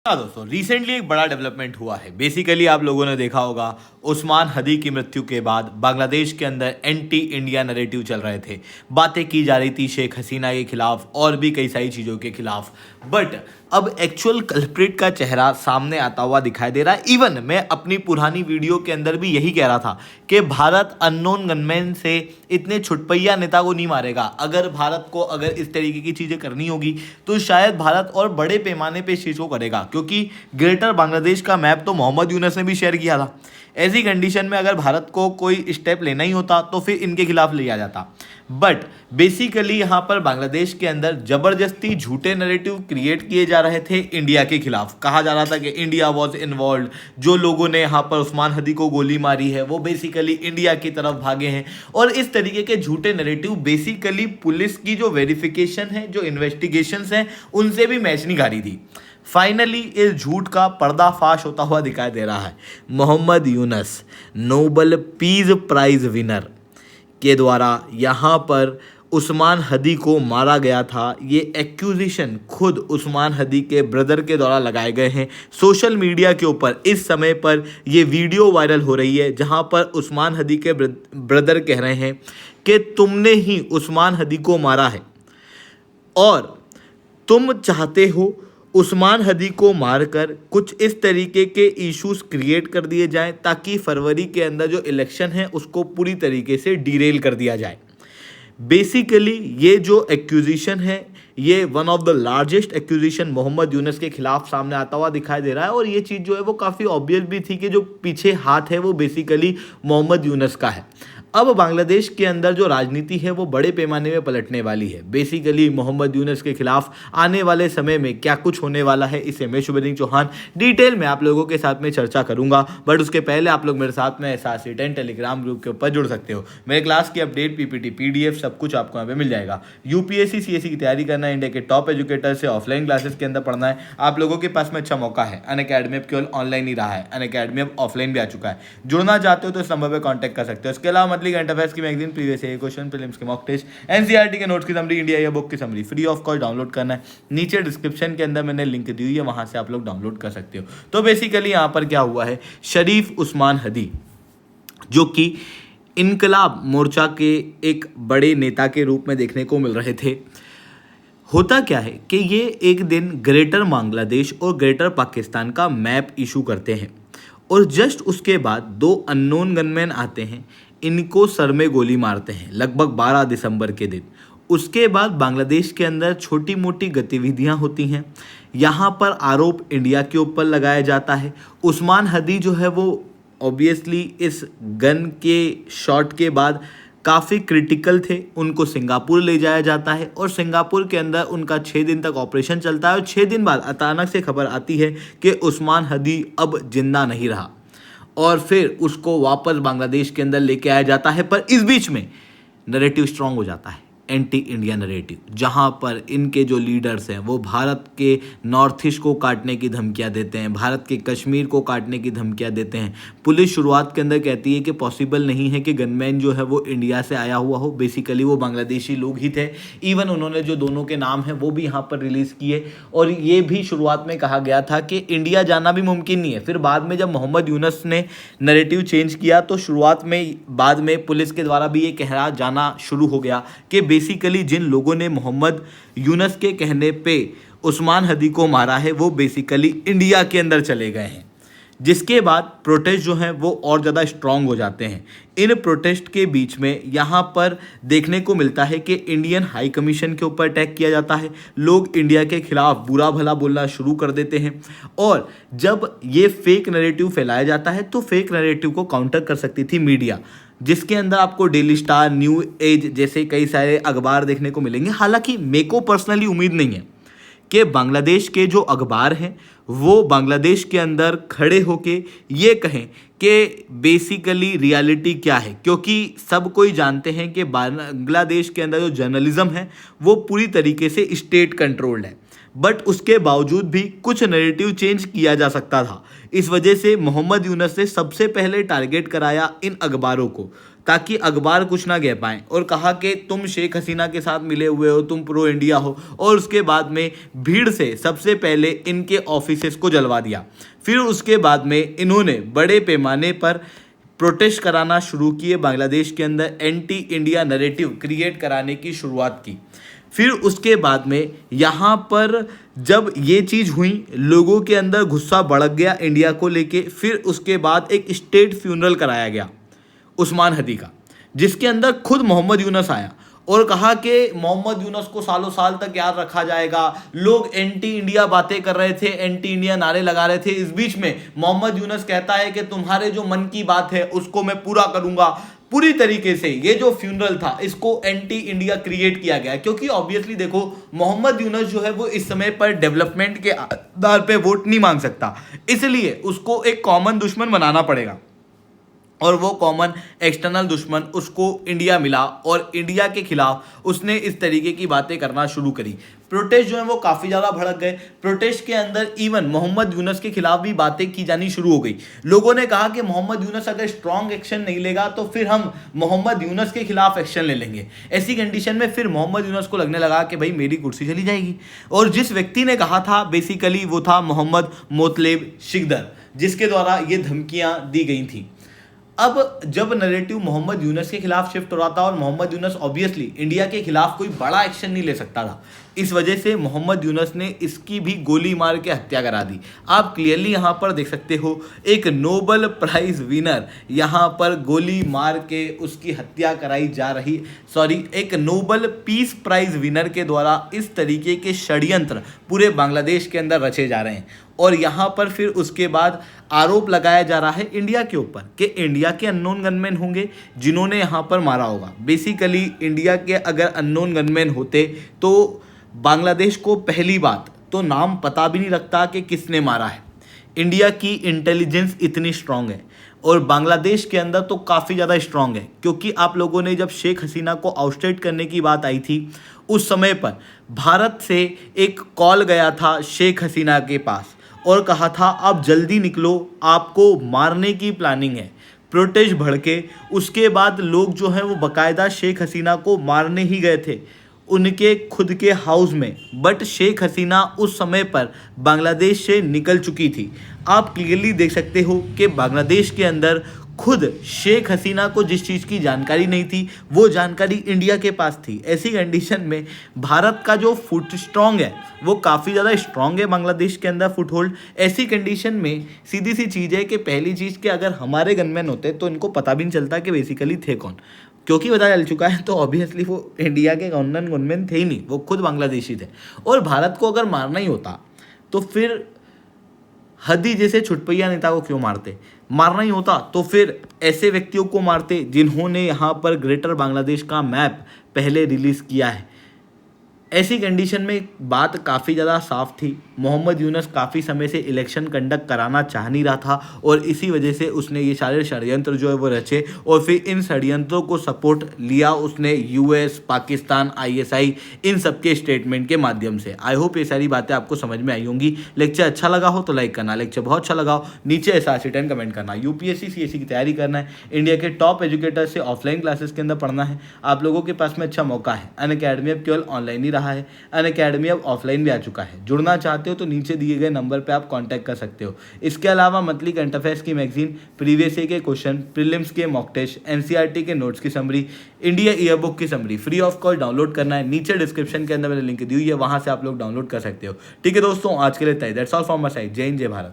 हाँ दोस्तों, रिसेंटली एक बड़ा डेवलपमेंट हुआ है। बेसिकली आप लोगों ने देखा होगा, उस्मान हदी की मृत्यु के बाद बांग्लादेश के अंदर एंटी इंडिया नैरेटिव चल रहे थे। बातें की जा रही थी शेख हसीना के खिलाफ और भी कई सारी चीज़ों के खिलाफ। बट अब एक्चुअल कल्प्रिट का चेहरा सामने आता हुआ दिखाई दे रहा है। इवन मैं अपनी पुरानी वीडियो के अंदर भी यही कह रहा था कि भारत अननोन गनमैन से इतने छुटपैया नेता को नहीं मारेगा। अगर भारत को अगर इस तरीके की चीज़ें करनी होगी तो शायद भारत और बड़े पैमाने पे इस चीज़ को करेगा, क्योंकि ग्रेटर बांग्लादेश का मैप तो मोहम्मद यूनस ने भी शेयर किया था। ऐसी कंडीशन में अगर भारत को कोई स्टेप लेना ही होता तो फिर इनके खिलाफ लिया जाता। बट बेसिकली यहाँ पर बांग्लादेश के अंदर जबरदस्ती झूठे नैरेटिव क्रिएट किए जा रहे थे इंडिया के खिलाफ। कहा जा रहा था कि इंडिया वॉज इन्वॉल्व, जो लोगों ने यहाँ पर उस्मान हदी को गोली मारी है वो बेसिकली इंडिया की तरफ भागे हैं। और इस तरीके के झूठे नैरेटिव बेसिकली पुलिस की जो वेरिफिकेशन है, जो इन्वेस्टिगेशंस हैं, उनसे भी मैच नहीं खा रही थी। फाइनली इस झूठ का पर्दाफाश होता हुआ दिखाई दे रहा है। Mohammad Yunus, Nobel peace prize winner के द्वारा यहाँ पर उस्मान हदी को मारा गया था। ये एक्यूजिशन खुद उस्मान हदी के ब्रदर के द्वारा लगाए गए हैं। सोशल मीडिया के ऊपर इस समय पर ये वीडियो वायरल हो रही है, जहाँ पर उस्मान हदी के ब्रदर कह रहे हैं कि तुमने ही उस्मान हदी को मारा है और तुम चाहते हो उस्मान हदी को मारकर कुछ इस तरीके के इश्यूज क्रिएट कर दिए जाएं ताकि फरवरी के अंदर जो इलेक्शन है उसको पूरी तरीके से डिरेल कर दिया जाए। बेसिकली ये जो एक्यूजिशन है, ये one of the largest accusation Mohammad Yunus के खिलाफ सामने आता हुआ दिखाई दे रहा है। और ये चीज़ जो है वो काफ़ी ऑब्वियस भी थी कि जो पीछे हाथ है वो बेसिकली मोहम्मद यूनस का है। अब बांग्लादेश के अंदर जो राजनीति है वो बड़े पैमाने में पलटने वाली है। बेसिकली मोहम्मद यूनस के खिलाफ आने वाले समय में क्या कुछ होने वाला है, इसे मैं शुभदीन चौहान डिटेल में आप लोगों के साथ में चर्चा करूंगा। बट उसके पहले आप लोग मेरे साथ में SRC10 टेलीग्राम ग्रुप के ऊपर जुड़ सकते हो। मेरे क्लास की अपडेट, PPT, PDF सब कुछ आपको यहाँ पे मिल जाएगा। UPSC CSE की तैयारी करना है, इंडिया के टॉप एजुकेटर से ऑफलाइन क्लासेस के अंदर पढ़ना है, आप लोगों के पास में अच्छा मौका है। अनअकैडमी अब केवल ऑनलाइन ही रहा है, अनअकैडमी अब ऑफलाइन भी आ चुका है। जुड़ना चाहते हो तो इस नंबर पर कॉन्टैक्ट कर सकते हो। इसके अलावा मंथली करंट अफेयर्स की magazine, previous year question, prelims के मॉक टेस्ट, NCERT के नोट्स की समरी, इंडिया या बुक की summary free of cost download करना है। नीचे डिस्क्रिप्शन के अंदर मैंने लिंक दी हुई है, वहां से आप लोग डाउनलोड कर सकते हो। तो बेसिकली यहाँ पर क्या हुआ है, शरीफ उस्मान हदी जो कि इनकलाब मोर्चा के एक बड़े नेता के रूप में देखने को मिल रहे थे। होता क्या है कि ये एक दिन ग्रेटर बांग्लादेश और ग्रेटर पाकिस्तान का मैप इशू करते हैं और जस्ट उसके बाद दो अननोन गनमैन आते हैं, इनको सर में गोली मारते हैं लगभग 12 दिसंबर के दिन। उसके बाद बांग्लादेश के अंदर छोटी मोटी गतिविधियां होती हैं। यहाँ पर आरोप इंडिया के ऊपर लगाया जाता है। उस्मान हदी जो है वो ऑब्वियसली इस गन के शॉट के बाद काफ़ी क्रिटिकल थे, उनको सिंगापुर ले जाया जाता है और सिंगापुर के अंदर उनका 6 दिन तक ऑपरेशन चलता है। और 6 दिन बाद अचानक से खबर आती है कि उस्मान हदी अब जिंदा नहीं रहा और फिर उसको वापस बांग्लादेश के अंदर लेके आया जाता है। पर इस बीच में नैरेटिव स्ट्रांग हो जाता है, एंटी इंडिया नैरेटिव, जहां पर इनके जो लीडर्स हैं वो भारत के नॉर्थ ईस्ट को काटने की धमकियां देते हैं, भारत के कश्मीर को काटने की धमकियां देते हैं। पुलिस शुरुआत के अंदर कहती है कि पॉसिबल नहीं है कि गनमैन जो है वो इंडिया से आया हुआ हो, बेसिकली वो बांग्लादेशी लोग ही थे। इवन उन्होंने जो दोनों के नाम हैं वो भी यहाँ पर रिलीज़ किए और ये भी शुरुआत में कहा गया था कि इंडिया जाना भी मुमकिन नहीं है। फिर बाद में जब मोहम्मद यूनस ने नैरेटिव चेंज किया तो शुरुआत में बाद में पुलिस के द्वारा भी ये कहा जाना शुरू हो गया कि बेसिकली जिन लोगों ने मोहम्मद यूनस के कहने पे उस्मान हदी को मारा है वो बेसिकली इंडिया के अंदर चले गए हैं। जिसके बाद प्रोटेस्ट जो हैं वो और ज़्यादा स्ट्रांग हो जाते हैं। इन प्रोटेस्ट के बीच में यहाँ पर देखने को मिलता है कि इंडियन हाई कमीशन के ऊपर अटैक किया जाता है। लोग इंडिया के खिलाफ बुरा भला बोलना शुरू कर देते हैं और जब ये फेक नैरेटिव फैलाया जाता है तो फेक नैरेटिव को काउंटर कर सकती थी मीडिया, जिसके अंदर आपको डेली स्टार, न्यू एज जैसे कई सारे अखबार देखने को मिलेंगे। हालांकि मेरे को पर्सनली उम्मीद नहीं है कि बांग्लादेश के जो अखबार हैं वो बांग्लादेश के अंदर खड़े होके ये कहें कि बेसिकली रियलिटी क्या है, क्योंकि सब कोई जानते हैं कि बांग्लादेश के अंदर जो जर्नलिज्म है वो पूरी तरीके से स्टेट कंट्रोल्ड है। बट उसके बावजूद भी कुछ नैरेटिव चेंज किया जा सकता था। इस वजह से मोहम्मद यूनस ने सबसे पहले टारगेट कराया इन अखबारों को ताकि अखबार कुछ ना कह पाएँ, और कहा कि तुम शेख हसीना के साथ मिले हुए हो, तुम प्रो इंडिया हो। और उसके बाद में भीड़ से सबसे पहले इनके ऑफिसेस को जलवा दिया। फिर उसके बाद में इन्होंने बड़े पैमाने पर प्रोटेस्ट कराना शुरू किए, बांग्लादेश के अंदर एंटी इंडिया नैरेटिव क्रिएट कराने की शुरुआत की। फिर उसके बाद में यहाँ पर जब ये चीज़ हुई, लोगों के अंदर गुस्सा बढ़ गया इंडिया को लेके। फिर उसके बाद एक स्टेट फ्यूनरल कराया गया उस्मान हदी का, जिसके अंदर खुद मोहम्मद यूनुस आया और कहा कि मोहम्मद यूनुस को सालों साल तक याद रखा जाएगा। लोग एंटी इंडिया बातें कर रहे थे, एंटी इंडिया नारे लगा रहे थे। इस बीच में मोहम्मद यूनुस कहता है कि तुम्हारे जो मन की बात है उसको मैं पूरा करूंगा। पूरी तरीके से ये जो फ्यूनरल था इसको एंटी इंडिया क्रिएट किया गया, क्योंकि ऑब्वियसली देखो मोहम्मद यूनुस जो है वो इस समय पर डेवलपमेंट के आधार पे वोट नहीं मांग सकता, इसलिए उसको एक कॉमन दुश्मन बनाना पड़ेगा। और वो कॉमन एक्सटर्नल दुश्मन उसको इंडिया मिला, और इंडिया के खिलाफ उसने इस तरीके की बातें करना शुरू करी। प्रोटेस्ट जो है वो काफ़ी ज़्यादा भड़क गए। प्रोटेस्ट के अंदर इवन मोहम्मद यूनुस के खिलाफ भी बातें की जानी शुरू हो गई। लोगों ने कहा कि मोहम्मद यूनुस अगर स्ट्रॉन्ग एक्शन नहीं लेगा तो फिर हम मोहम्मद यूनुस के खिलाफ एक्शन ले लेंगे। ऐसी कंडीशन में फिर मोहम्मद यूनुस को लगने लगा कि भाई मेरी कुर्सी चली जाएगी। और जिस व्यक्ति ने कहा था बेसिकली वो था मोहम्मद मोतलेब शिकदर, जिसके द्वारा ये धमकियाँ दी गई थी। अब जब नैरेटिव मोहम्मद यूनुस के खिलाफ शिफ्ट हो रहा था, और मोहम्मद यूनुस ऑब्वियसली इंडिया के खिलाफ कोई बड़ा एक्शन नहीं ले सकता था, इस वजह से मोहम्मद यूनुस ने इसकी भी गोली मार के हत्या करा दी। आप क्लियरली यहाँ पर देख सकते हो एक नोबेल प्राइज विनर यहाँ पर गोली मार के उसकी हत्या कराई जा रही। एक नोबेल पीस प्राइज विनर के द्वारा इस तरीके के षड्यंत्र पूरे बांग्लादेश के अंदर रचे जा रहे हैं। और यहाँ पर फिर उसके बाद आरोप लगाया जा रहा है इंडिया के ऊपर कि इंडिया के अननोन गनमैन होंगे जिन्होंने यहाँ पर मारा होगा। बेसिकली इंडिया के अगर अननोन गनमैन होते तो बांग्लादेश को पहली बात तो नाम पता भी नहीं लगता कि किसने मारा है। इंडिया की इंटेलिजेंस इतनी स्ट्रांग है, और बांग्लादेश के अंदर तो काफ़ी ज़्यादा स्ट्रांग है, क्योंकि आप लोगों ने जब शेख हसीना को आउटस्टेट करने की बात आई थी उस समय पर भारत से एक कॉल गया था शेख हसीना के पास और कहा था आप जल्दी निकलो, आपको मारने की प्लानिंग है। प्रोटेस्ट भड़के, उसके बाद लोग जो हैं वो बाकायदा शेख हसीना को मारने ही गए थे उनके खुद के हाउस में। बट शेख हसीना उस समय पर बांग्लादेश से निकल चुकी थी। आप क्लियरली देख सकते हो कि बांग्लादेश के अंदर खुद शेख हसीना को जिस चीज़ की जानकारी नहीं थी वो जानकारी इंडिया के पास थी। ऐसी कंडीशन में भारत का जो फुट स्ट्रॉन्ग है वो काफ़ी ज़्यादा स्ट्रॉन्ग है बांग्लादेश के अंदर फुट होल्ड। ऐसी कंडीशन में सीधी सी चीज़ है कि पहली चीज़ कि अगर हमारे गनमैन होते तो इनको पता भी नहीं चलता कि बेसिकली थे कौन, क्योंकि पता चल चुका है तो ऑब्वियसली वो इंडिया के गनमैन थे ही नहीं, वो खुद बांग्लादेशी थे। और भारत को अगर मारना ही होता तो फिर हदी जैसे छुटपैया नेता को क्यों मारते? मारना ही होता तो फिर ऐसे व्यक्तियों को मारते जिन्होंने यहाँ पर ग्रेटर बांग्लादेश का मैप पहले रिलीज़ किया है। ऐसी कंडीशन में बात काफ़ी ज़्यादा साफ थी। मोहम्मद यूनुस काफ़ी समय से इलेक्शन कंडक्ट कराना चाह नहीं रहा था, और इसी वजह से उसने ये सारे षड्यंत्र जो है वो रचे, और फिर इन षड्यंत्रों को सपोर्ट लिया उसने यूएस, पाकिस्तान, आईएसआई, इन सब के स्टेटमेंट के माध्यम से। आई होप ये सारी बातें आपको समझ में आई होंगी। लेक्चर अच्छा लगा हो तो लाइक करना, लेक्चर बहुत अच्छा लगा हो नीचे SRC10 कमेंट करना। यूपीएससी CSE की तैयारी करना है, इंडिया के टॉप एजुकेटर से ऑफलाइन क्लासेस के अंदर पढ़ना है, आप लोगों के पास में अच्छा मौका है। अनअकैडमी अब केवल ऑनलाइन ही रहा है, अनअकैडमी अब ऑफलाइन भी आ चुका है। जुड़ना चाहते हो तो नीचे दिए गए नंबर पे आप कांटेक्ट कर सकते हो। इसके अलावा मंथली करंट अफेयर्स की मैगजीन, प्रीवियस ईयर के क्वेश्चन, प्रीलिम्स के मॉक टेस्ट, NCERT के नोट्स की समरी, इंडिया ईयर बुक की summary free of cost download करना है। नीचे डिस्क्रिप्शन के अंदर मैंने लिंक दी हुई है, वहां से आप लोग डाउनलोड कर सकते हो। ठीक है दोस्तों, आज के लिए that's all from my side. जय हिंद, जय भारत।